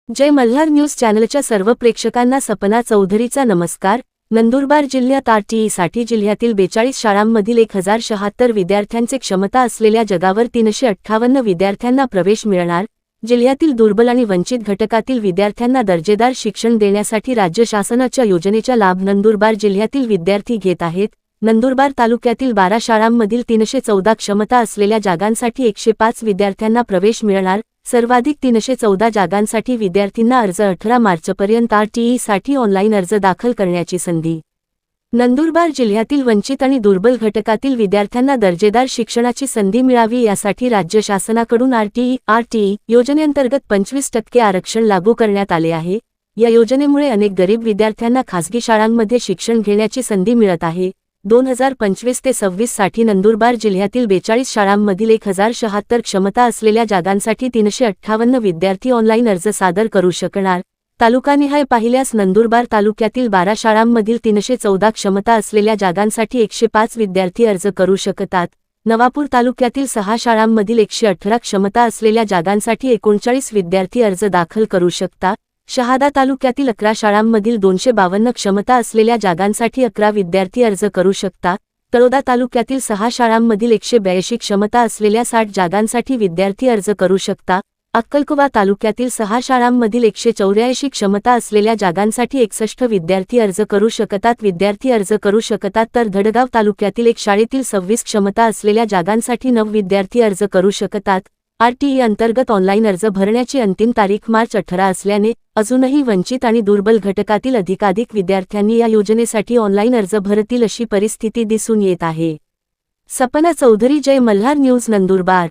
जय Malhar news चॅनलच्या सर्व प्रेक्षकांना सपना चौधरीचा नमस्कार। नंदुरबार जिल्ह्यात आरटीईसाठी जिल्ह्यातील 42 शाळांमधील 1076 विद्यार्थ्यांचे क्षमता असलेल्या जगावर 358 विद्यार्थ्यांना प्रवेश मिळणार। जिल्ह्यातील दुर्बल आणि वंचित घटकातील विद्यार्थ्यांना दर्जेदार शिक्षण देण्यासाठी राज्य शासनाच्या योजनेचा लाभ नंदुरबार जिल्ह्यातील विद्यार्थी घेत आहेत। नंदुरबार तालुक्यातील 12 शाळांमधील 314 क्षमता असलेल्या जागांसाठी 105 विद्यार्थ्यांना प्रवेश मिळणार। सर्वाधिक 314 जागांसाठी विद्यार्थ्यांना अर्ज 18 मार्चपर्यंत आरटीईसाठी ऑनलाईन अर्ज दाखल करण्याची संधी। नंदुरबार जिल्ह्यातील वंचित आणि दुर्बल घटकातील विद्यार्थ्यांना दर्जेदार शिक्षणाची संधी मिळावी यासाठी राज्य शासनाकडून आरटीई योजनेअंतर्गत 25% आरक्षण लागू करण्यात आले आहे। या योजनेमुळे अनेक गरीब विद्यार्थ्यांना खासगी शाळांमध्ये शिक्षण घेण्याची संधी मिळत आहे। 2025 ते 26 साठी नंदुरबार जिल्ह्यातील 42 शाळांमधील 1076 क्षमता असलेल्या जागांसाठी 358 विद्यार्थी ऑनलाईन अर्ज सादर करू शकणार। तालुकानिहाय पाहिल्यास नंदुरबार तालुक्यातील 12 शाळांमधील 314 क्षमता असलेल्या जागांसाठी 105 विद्यार्थी अर्ज करू शकतात। नवापूर तालुक्यातील 6 शाळांमधील 118 क्षमता असलेल्या जागांसाठी 39 विद्यार्थी अर्ज दाखल करू शकतात। शहादा तालुक्यातील 11 शाळांमधील 252 क्षमता असलेल्या जागांसाठी 11 विद्यार्थी अर्ज करू शकतात। तळोदा तालुक्यातील 6 शाळांमधील 182 क्षमता असलेल्या 60 जागांसाठी विद्यार्थी अर्ज करू शकतात। अक्कलकुवा तालुक्यातील 6 शाळांमधील 184 क्षमता असलेल्या जागांसाठी 61 विद्यार्थी अर्ज करू शकतात तर धडगाव तालुक्यातील 1 शाळेतील 26 क्षमता असलेल्या जागांसाठी 9 विद्यार्थी अर्ज करू शकतात। आरटीई अंतर्गत ऑनलाईन अर्ज भरण्याची अंतिम तारीख मार्च 18 असल्याने अजूनही वंचित आणि दुर्बल घटकातील अधिकाधिक विद्यार्थ्यांनी या योजनेसाठी ऑनलाईन अर्ज भरतील अशी परिस्थिती दिसून येत आहे। सपना चौधरी, जय मल्हार न्यूज, नंदुरबार।